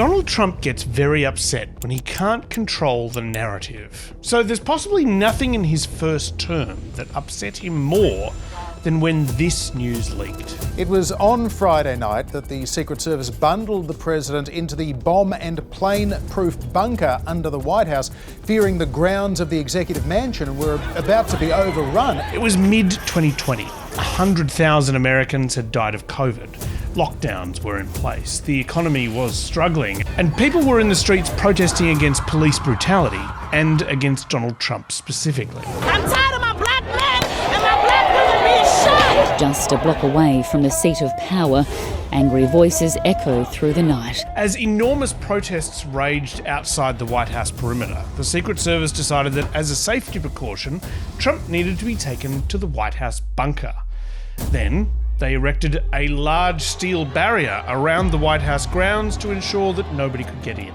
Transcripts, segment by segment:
Donald Trump gets very upset when he can't control the narrative. So there's possibly nothing in his first term that upset him more than when this news leaked. It was on Friday night that the Secret Service bundled the president into the bomb and plane-proof bunker under the White House, fearing the grounds of the executive mansion were about to be overrun. It was mid-2020. 100,000 Americans had died of COVID. Lockdowns were in place. The economy was struggling, and people were in the streets protesting against police brutality and against Donald Trump specifically. I'm tired of my black men and my black women being shot! Just a block away from the seat of power, angry voices echo through the night. As enormous protests raged outside the White House perimeter, the Secret Service decided that as a safety precaution, Trump needed to be taken to the White House bunker. Then, they erected a large steel barrier around the White House grounds to ensure that nobody could get in.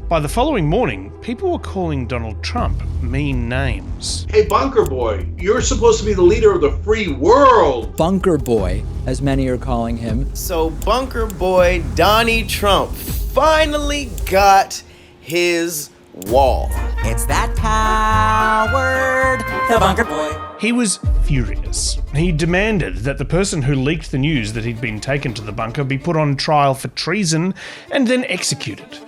By the following morning, people were calling Donald Trump mean names. Hey, Bunker Boy, you're supposed to be the leader of the free world. Bunker Boy, as many are calling him. So Bunker Boy Donnie Trump finally got his wall. It's that coward, the Bunker Boy. He was furious. He demanded that the person who leaked the news that he'd been taken to the bunker be put on trial for treason and then executed.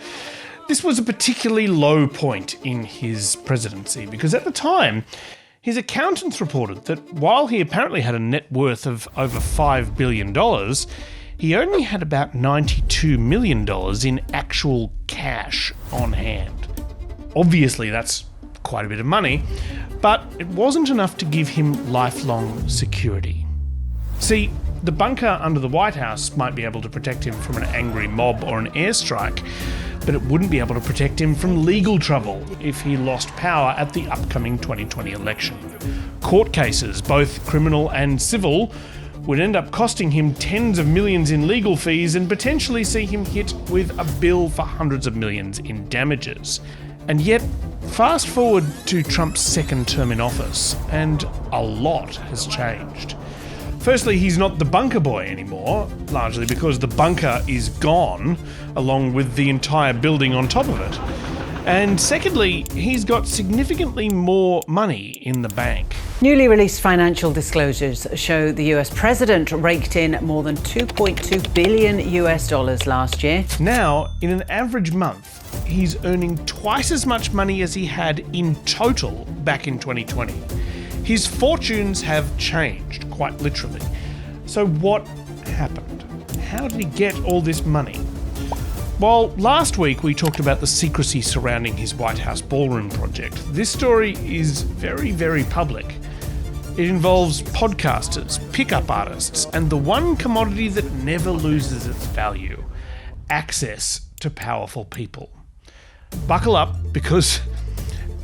This was a particularly low point in his presidency because at the time, his accountants reported that while he apparently had a net worth of over $5 billion, he only had about $92 million in actual cash on hand. Obviously, that's quite a bit of money, but it wasn't enough to give him lifelong security. See, the bunker under the White House might be able to protect him from an angry mob or an airstrike, but it wouldn't be able to protect him from legal trouble if he lost power at the upcoming 2020 election. Court cases, both criminal and civil, would end up costing him tens of millions in legal fees and potentially see him hit with a bill for hundreds of millions in damages. And yet, fast forward to Trump's second term in office, and a lot has changed. Firstly, he's not the bunker boy anymore, largely because the bunker is gone, along with the entire building on top of it. And secondly, he's got significantly more money in the bank. Newly released financial disclosures show the US president raked in more than $2.2 billion last year. Now, in an average month, he's earning twice as much money as he had in total back in 2020. His fortunes have changed, quite literally. So what happened? How did he get all this money? Well, last week we talked about the secrecy surrounding his White House ballroom project. This story is very, very public. It involves podcasters, pickup artists, and the one commodity that never loses its value: access to powerful people. Buckle up, because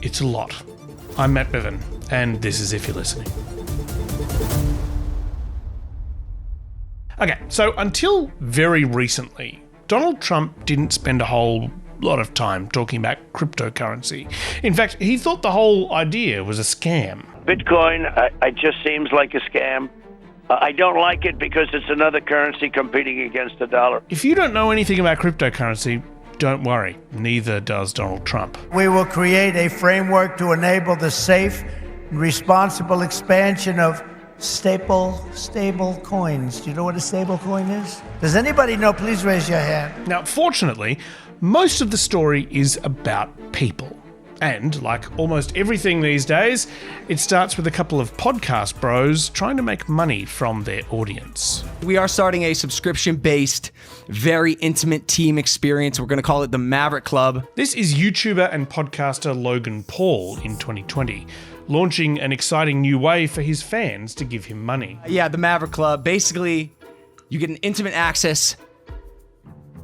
it's a lot. I'm Matt Bevan, and this is If You're Listening. Okay, so until very recently, Donald Trump didn't spend a whole lot of time talking about cryptocurrency. In fact, he thought the whole idea was a scam. Bitcoin, it just seems like a scam. I don't like it because it's another currency competing against the dollar. If you don't know anything about cryptocurrency, don't worry, neither does Donald Trump. We will create a framework to enable the safe and responsible expansion of stable coins. Do you know what a stable coin is? Does anybody know? Please raise your hand. Now, fortunately, most of the story is about people. And, like almost everything these days, it starts with a couple of podcast bros trying to make money from their audience. We are starting a subscription-based, very intimate team experience. We're going to call it the Maverick Club. This is YouTuber and podcaster Logan Paul in 2020, launching an exciting new way for his fans to give him money. Yeah, the Maverick Club. Basically, you get an intimate access,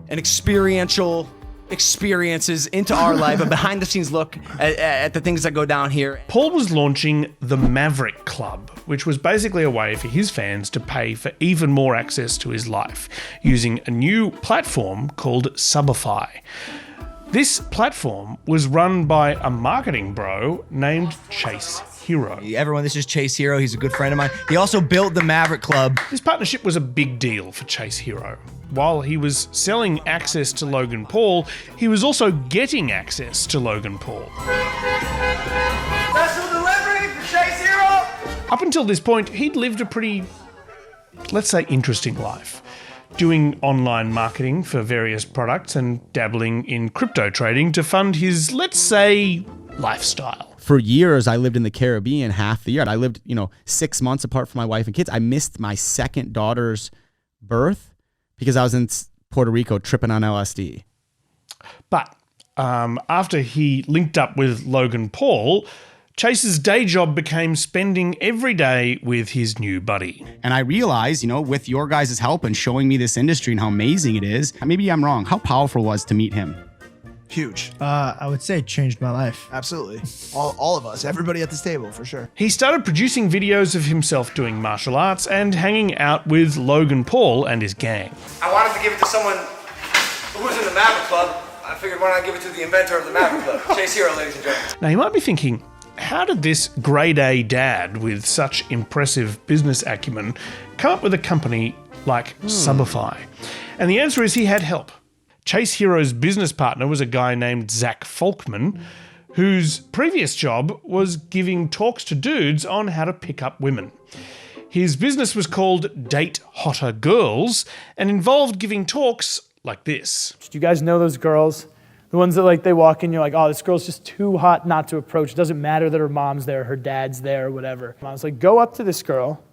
an experiential experiences into our life, a behind-the-scenes look at the things that go down here. Paul was launching the Maverick Club, which was basically a way for his fans to pay for even more access to his life, using a new platform called Subify. This platform was run by a marketing bro named Chase Hero. Everyone, this is Chase Hero. He's a good friend of mine. He also built the Maverick Club. This partnership was a big deal for Chase Hero. While he was selling access to Logan Paul, he was also getting access to Logan Paul. Special delivery for Chase Hero! Up until this point, he'd lived a pretty, let's say, interesting life, doing online marketing for various products and dabbling in crypto trading to fund his, let's say, lifestyle. For years, I lived in the Caribbean half the year. I lived, 6 months apart from my wife and kids. I missed my second daughter's birth because I was in Puerto Rico tripping on LSD. But after he linked up with Logan Paul, Chase's day job became spending every day with his new buddy. And I realized, with your guys' help and showing me this industry and how amazing it is, maybe I'm wrong, how powerful it was to meet him. Huge. I would say it changed my life. Absolutely. All of us, everybody at this table, for sure. He started producing videos of himself doing martial arts and hanging out with Logan Paul and his gang. I wanted to give it to someone who was in the Maverick Club. I figured why not give it to the inventor of the Maverick Club, Chase Hero, ladies and gentlemen. Now you might be thinking, how did this grade A dad with such impressive business acumen come up with a company like Subify? And the answer is he had help. Chase Hero's business partner was a guy named Zach Folkman, whose previous job was giving talks to dudes on how to pick up women. His business was called Date Hotter Girls and involved giving talks like this. Do you guys know those girls? The ones that they walk in, you're like, oh, this girl's just too hot not to approach. It doesn't matter that her mom's there, her dad's there, or whatever. I was like, go up to this girl,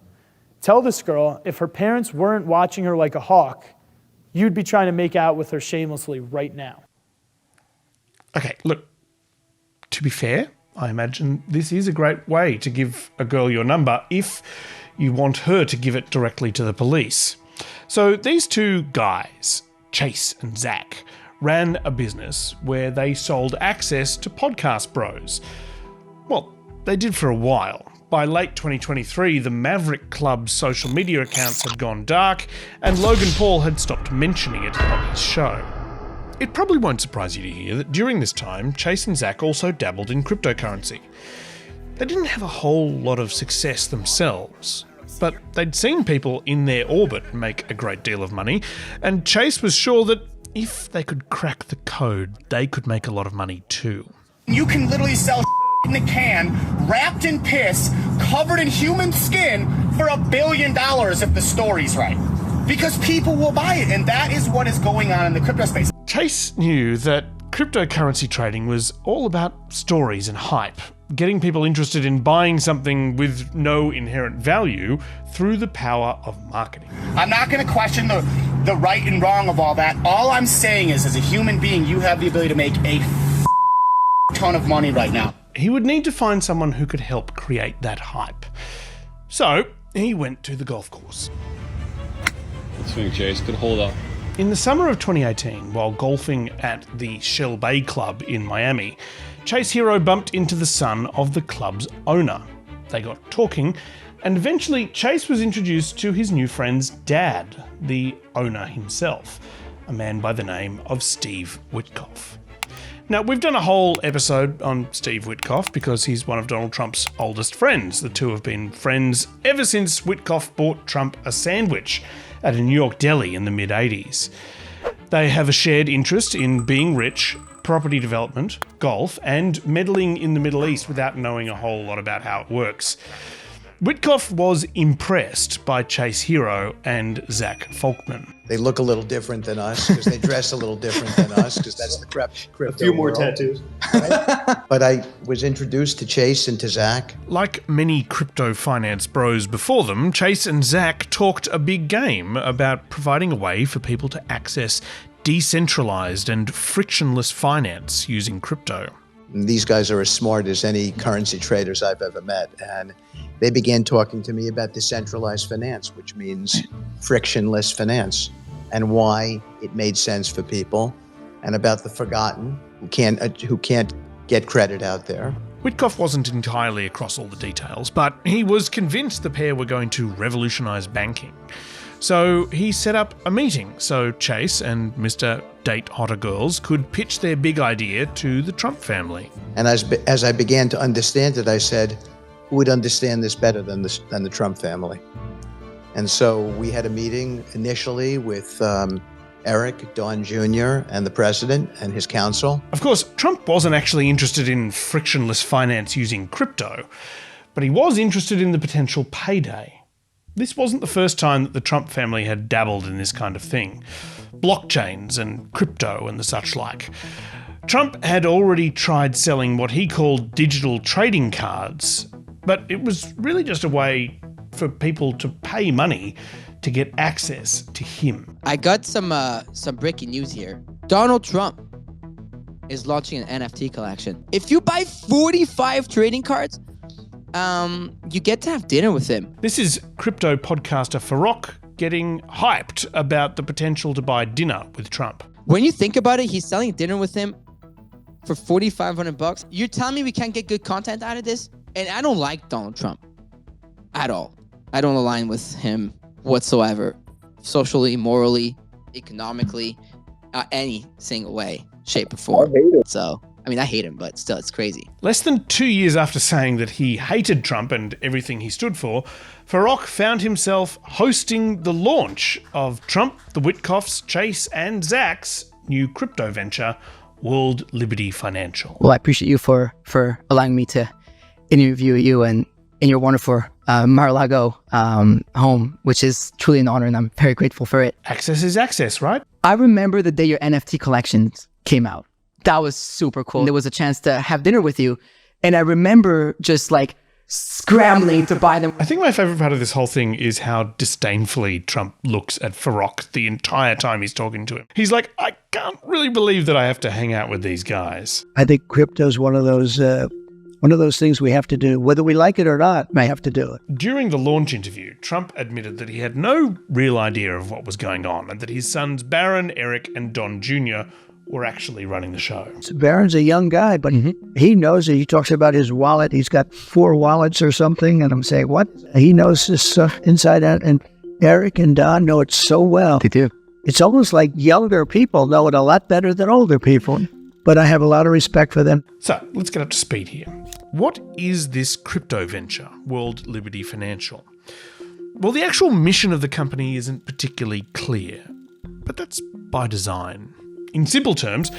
tell this girl if her parents weren't watching her like a hawk, you'd be trying to make out with her shamelessly right now. Okay, look, to be fair, I imagine this is a great way to give a girl your number if you want her to give it directly to the police. So these two guys, Chase and Zach, ran a business where they sold access to podcast bros. Well, they did for a while. By late 2023, the Maverick Club's social media accounts had gone dark, and Logan Paul had stopped mentioning it on his show. It probably won't surprise you to hear that during this time, Chase and Zach also dabbled in cryptocurrency. They didn't have a whole lot of success themselves, but they'd seen people in their orbit make a great deal of money, and Chase was sure that if they could crack the code, they could make a lot of money too. You can literally sell in a can, wrapped in piss, covered in human skin for $1 billion if the story's right. Because people will buy it, and that is what is going on in the crypto space. Chase knew that cryptocurrency trading was all about stories and hype, getting people interested in buying something with no inherent value through the power of marketing. I'm not going to question the right and wrong of all that. All I'm saying is, as a human being, you have the ability to make a ton of money right now. He would need to find someone who could help create that hype. So he went to the golf course. Good swing, Chase. Good hold up. In the summer of 2018, while golfing at the Shell Bay Club in Miami, Chase Hero bumped into the son of the club's owner. They got talking, and eventually Chase was introduced to his new friend's dad, the owner himself, a man by the name of Steve Witkoff. Now, we've done a whole episode on Steve Witkoff because he's one of Donald Trump's oldest friends. The two have been friends ever since Witkoff bought Trump a sandwich at a New York deli in the mid-80s. They have a shared interest in being rich, property development, golf, and meddling in the Middle East without knowing a whole lot about how it works. Witkoff was impressed by Chase Hero and Zach Folkman. They look a little different than us because they dress a little different than us because that's the crypto A few more world. tattoos. Right? But I was introduced to Chase and to Zach. Like many crypto finance bros before them, Chase and Zach talked a big game about providing a way for people to access decentralized and frictionless finance using crypto. These guys are as smart as any currency traders I've ever met. And they began talking to me about decentralized finance, which means frictionless finance, and why it made sense for people, and about the forgotten who can't get credit out there. Witkoff wasn't entirely across all the details, but he was convinced the pair were going to revolutionize banking. So he set up a meeting so Chase and Mr. Date Hotter Girls could pitch their big idea to the Trump family. And as I began to understand it, I said, who would understand this better than the Trump family? And so we had a meeting initially with Eric, Don Jr., and the president and his counsel. Of course, Trump wasn't actually interested in frictionless finance using crypto, but he was interested in the potential payday. This wasn't the first time that the Trump family had dabbled in this kind of thing. Blockchains and crypto and the such like. Trump had already tried selling what he called digital trading cards, but it was really just a way for people to pay money to get access to him. I got some breaking news here. Donald Trump is launching an NFT collection. If you buy 45 trading cards, you get to have dinner with him. This is crypto podcaster Farokh getting hyped about the potential to buy dinner with Trump. When you think about it, he's selling dinner with him for $4,500. You're telling me we can't get good content out of this? And I don't like Donald Trump at all. I don't align with him whatsoever, socially, morally, economically, any single way, shape, or form. I hate him. So, I mean, I hate him, but still, it's crazy. Less than 2 years after saying that he hated Trump and everything he stood for, Farokh found himself hosting the launch of Trump, the Witkoffs, Chase, and Zach's new crypto venture, World Liberty Financial. Well, I appreciate you for allowing me to interview you and in your wonderful Mar-a-Lago home, which is truly an honor, and I'm very grateful for it. Access is access, right? I remember the day your NFT collections came out. That was super cool. There was a chance to have dinner with you, and I remember just like scrambling to buy them. I think my favorite part of this whole thing is how disdainfully Trump looks at Farokh the entire time he's talking to him. He's like, I can't really believe that I have to hang out with these guys. I think crypto's one of those things we have to do. Whether we like it or not, I have to do it. During the launch interview, Trump admitted that he had no real idea of what was going on and that his sons Barron, Eric, and Don Jr. were actually running the show. Barron's a young guy, but he knows it. He talks about his wallet. He's got 4 wallets or something. And I'm saying, what? He knows this inside out. And Eric and Don know it so well. They do. It's almost like younger people know it a lot better than older people. But I have a lot of respect for them. So let's get up to speed here. What is this crypto venture, World Liberty Financial? Well, the actual mission of the company isn't particularly clear, but that's by design. In simple terms,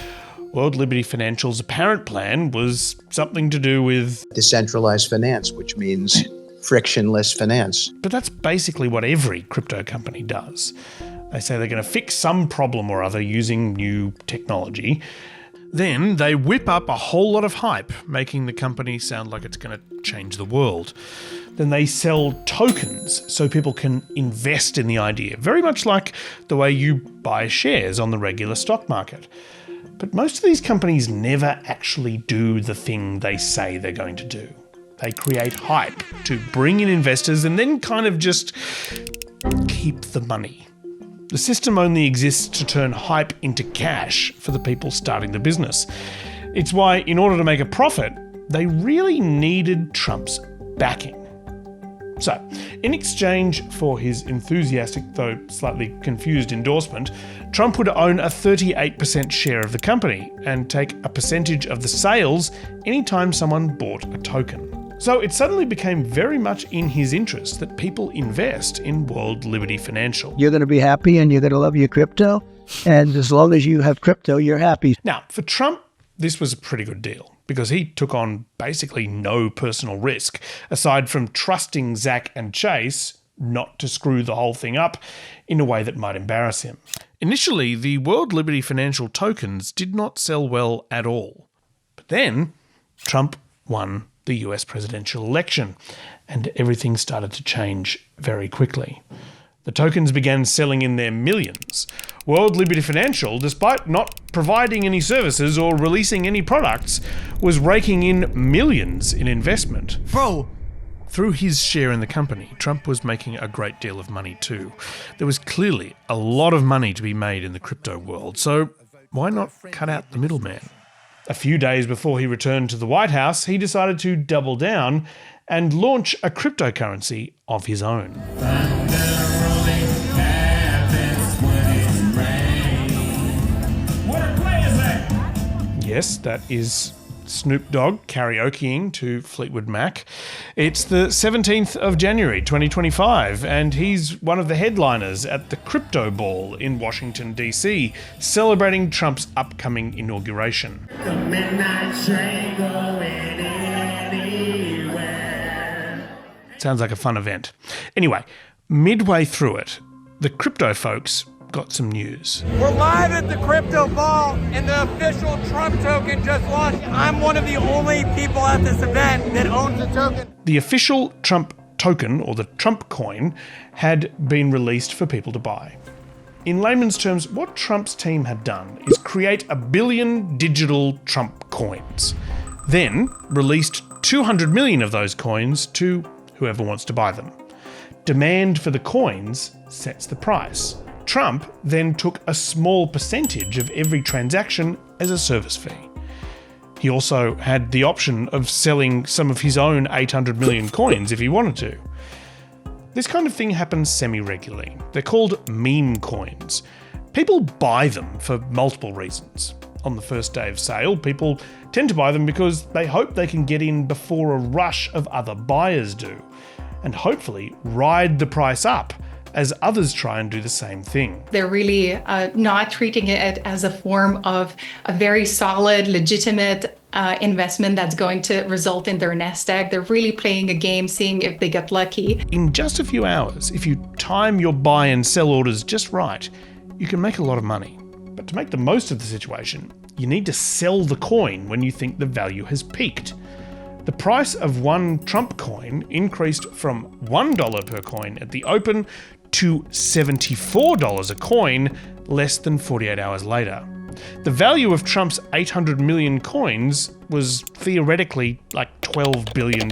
World Liberty Financial's apparent plan was something to do with decentralized finance, which means frictionless finance. But that's basically what every crypto company does. They say they're going to fix some problem or other using new technology. Then they whip up a whole lot of hype, making the company sound like it's going to change the world. Then they sell tokens so people can invest in the idea, very much like the way you buy shares on the regular stock market. But most of these companies never actually do the thing they say they're going to do. They create hype to bring in investors and then kind of just keep the money. The system only exists to turn hype into cash for the people starting the business. It's why, in order to make a profit, they really needed Trump's backing. So, in exchange for his enthusiastic, though slightly confused endorsement, Trump would own a 38% share of the company and take a percentage of the sales anytime someone bought a token. So it suddenly became very much in his interest that people invest in World Liberty Financial. You're going to be happy and you're going to love your crypto. And as long as you have crypto, you're happy. Now, for Trump, this was a pretty good deal because he took on basically no personal risk, aside from trusting Zach and Chase not to screw the whole thing up in a way that might embarrass him. Initially, the World Liberty Financial tokens did not sell well at all. But then, Trump won the US presidential election, and everything started to change very quickly. The tokens began selling in their millions. World Liberty Financial, despite not providing any services or releasing any products, was raking in millions in investment. Bro! Through his share in the company, Trump was making a great deal of money too. There was clearly a lot of money to be made in the crypto world, so why not cut out the middleman? A few days before he returned to the White House, he decided to double down and launch a cryptocurrency of his own. Thunder rolling Yes, that is Snoop Dogg karaokeing to Fleetwood Mac. It's the 17th of January 2025, and he's one of the headliners at the Crypto Ball in Washington, D.C., celebrating Trump's upcoming inauguration. The midnight train going anywhere. Sounds like a fun event. Anyway, midway through it, the crypto folks got some news. We're live at the Crypto Ball, and the official Trump token just launched. I'm one of the only people at this event that owns the token. The official Trump token, or the Trump coin, had been released for people to buy. In layman's terms, what Trump's team had done is create 1 billion digital Trump coins, then released 200 million of those coins to whoever wants to buy them. Demand for the coins sets the price. Trump then took a small percentage of every transaction as a service fee. He also had the option of selling some of his own 800 million coins if he wanted to. This kind of thing happens semi-regularly. They're called meme coins. People buy them for multiple reasons. On the first day of sale, people tend to buy them because they hope they can get in before a rush of other buyers do, and hopefully ride the price up as others try and do the same thing. They're really not treating it as a form of a very solid, legitimate investment that's going to result in their nest egg. They're really playing a game, seeing if they get lucky. In just a few hours, if you time your buy and sell orders just right, you can make a lot of money. But to make the most of the situation, you need to sell the coin when you think the value has peaked. The price of one Trump coin increased from $1 per coin at the open to $74 a coin less than 48 hours later. The value of Trump's 800 million coins was theoretically like $12 billion.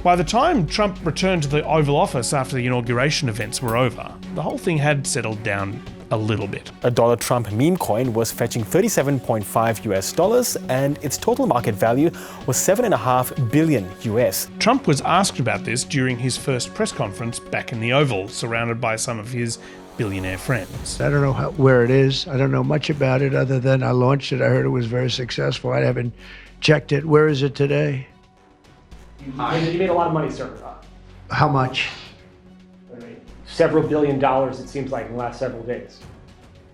By the time Trump returned to the Oval Office after the inauguration events were over, the whole thing had settled down a little bit. A dollar Trump meme coin was fetching $37.5 US, and its total market value was $7.5 billion US. Trump was asked about this during his first press conference back in the Oval, surrounded by some of his billionaire friends. I don't know where it is. I don't know much about it other than I launched it. I heard it was very successful. I haven't checked it. Where is it today? You made a lot of money, sir. How much? Several $billion, it seems like, in the last several days.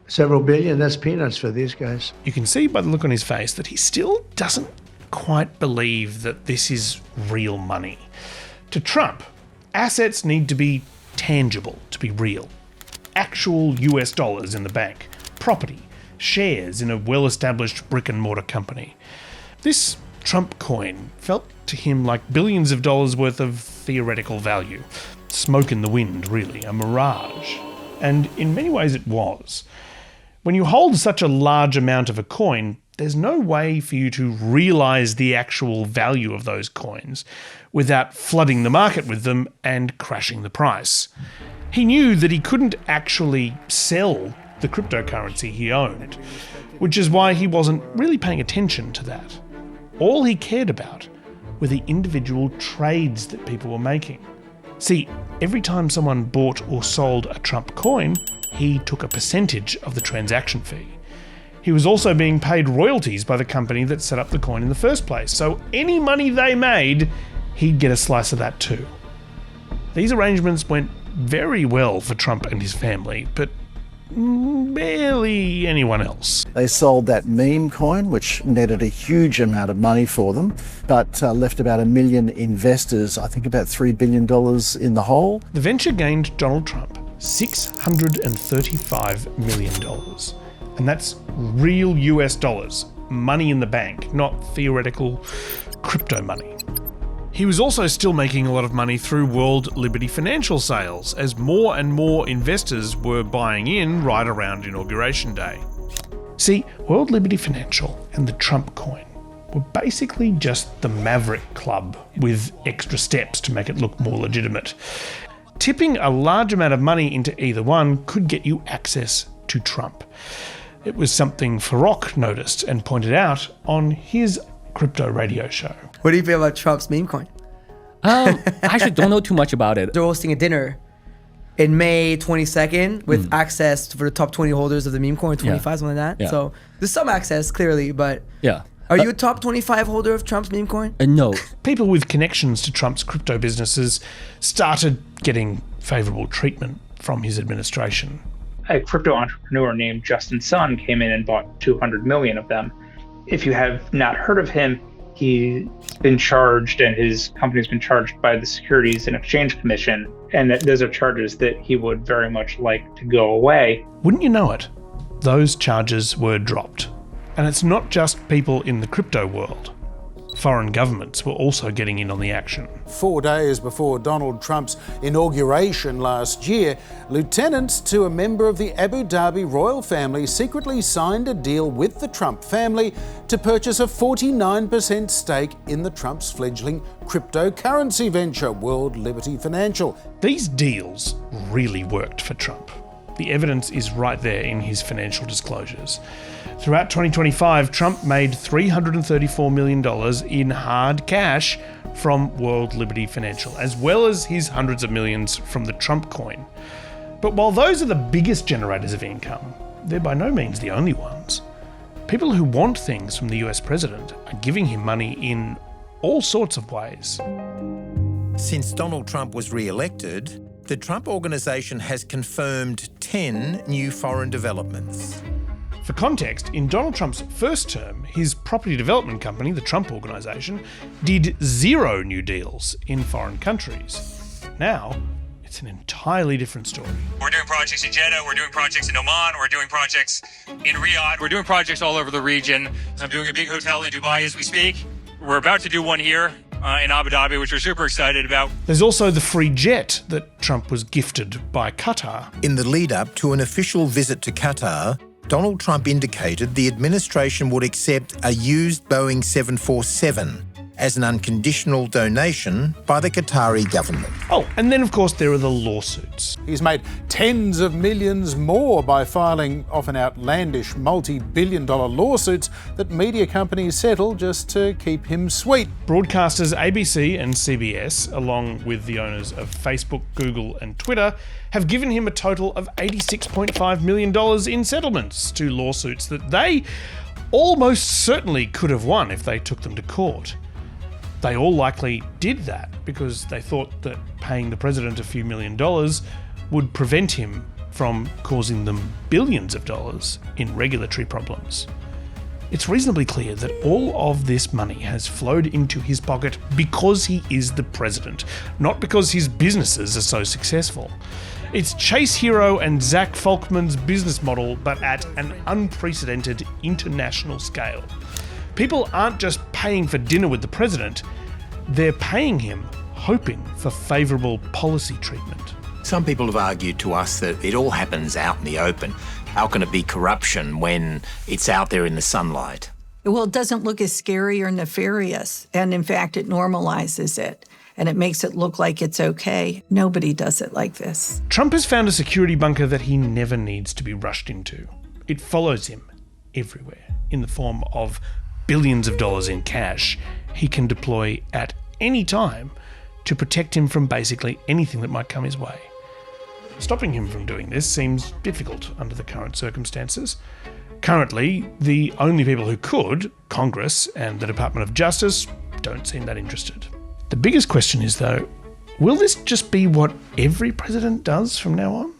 Several billion? That's peanuts for these guys. You can see by the look on his face that he still doesn't quite believe that this is real money. To Trump, assets need to be tangible to be real. Actual US dollars in the bank, property, shares in a well-established brick-and-mortar company. This Trump coin felt to him like billions of dollars worth of theoretical value. Smoke in the wind, really, a mirage. And in many ways it was. When you hold such a large amount of a coin, there's no way for you to realise the actual value of those coins without flooding the market with them and crashing the price. He knew that he couldn't actually sell the cryptocurrency he owned, which is why he wasn't really paying attention to that. All he cared about were the individual trades that people were making. See, every time someone bought or sold a Trump coin, he took a percentage of the transaction fee. He was also being paid royalties by the company that set up the coin in the first place, so any money they made, he'd get a slice of that too. These arrangements went very well for Trump and his family, but barely anyone else. They sold that meme coin, which netted a huge amount of money for them, but left about 1 million investors, I think about $3 billion in the hole. The venture gained Donald Trump $635 million. And that's real US dollars, money in the bank, not theoretical crypto money. He was also still making a lot of money through World Liberty Financial sales, as more and more investors were buying in right around Inauguration Day. See, World Liberty Financial and the Trump coin were basically just the Maverick Club with extra steps to make it look more legitimate. Tipping a large amount of money into either one could get you access to Trump. It was something Farrokh noticed and pointed out on his crypto radio show. What do you feel about Trump's meme coin? I actually don't know too much about it. They're hosting a dinner in May 22nd with access for the top 20 holders of the meme coin, 25, something like that. Yeah. So there's some access, clearly, but Yeah. are you a top 25 holder of Trump's meme coin? No. People with connections to Trump's crypto businesses started getting favourable treatment from his administration. A crypto entrepreneur named Justin Sun came in and bought 200 million of them. If you have not heard of him, he's been charged and his company's been charged by the Securities and Exchange Commission, and that those are charges that he would very much like to go away. Wouldn't you know it? Those charges were dropped. And it's not just people in the crypto world. Foreign governments were also getting in on the action. 4 days before Donald Trump's inauguration last year, lieutenants to a member of the Abu Dhabi royal family secretly signed a deal with the Trump family to purchase a 49% stake in the Trump's fledgling cryptocurrency venture, World Liberty Financial. These deals really worked for Trump. The evidence is right there in his financial disclosures. Throughout 2025, Trump made $334 million in hard cash from World Liberty Financial, as well as his hundreds of millions from the Trump coin. But while those are the biggest generators of income, they're by no means the only ones. People who want things from the US president are giving him money in all sorts of ways. Since Donald Trump was re-elected, the Trump Organization has confirmed 10 new foreign developments. For context, in Donald Trump's first term, his property development company, the Trump Organization, did 0 new deals in foreign countries. Now, it's an entirely different story. We're doing projects in Jeddah, we're doing projects in Oman, we're doing projects in Riyadh, we're doing projects all over the region. I'm doing a big hotel in Dubai as we speak. We're about to do one here in Abu Dhabi, which we're super excited about. There's also the free jet that Trump was gifted by Qatar. In the lead-up to an official visit to Qatar, Donald Trump indicated the administration would accept a used Boeing 747 as an unconditional donation by the Qatari government. Oh, and then of course there are the lawsuits. He's made tens of millions more by filing often outlandish multi-billion-dollar lawsuits that media companies settle just to keep him sweet. Broadcasters ABC and CBS, along with the owners of Facebook, Google and Twitter, have given him a total of $86.5 million in settlements to lawsuits that they almost certainly could have won if they took them to court. They all likely did that because they thought that paying the president a few $1 million would prevent him from causing them billions of dollars in regulatory problems. It's reasonably clear that all of this money has flowed into his pocket because he is the president, not because his businesses are so successful. It's Chase Hero and Zach Folkman's business model, but at an unprecedented international scale. People aren't just paying for dinner with the president, they're paying him hoping for favourable policy treatment. Some people have argued to us that it all happens out in the open. How can it be corruption when it's out there in the sunlight? Well, it doesn't look as scary or nefarious, and in fact, it normalizes it. And it makes it look like it's okay. Nobody does it like this. Trump has found a security bunker that he never needs to be rushed into. It follows him everywhere in the form of billions of dollars in cash he can deploy at any time to protect him from basically anything that might come his way. Stopping him from doing this seems difficult under the current circumstances. Currently, the only people who could, Congress and the Department of Justice, don't seem that interested. The biggest question is, though, will this just be what every president does from now on?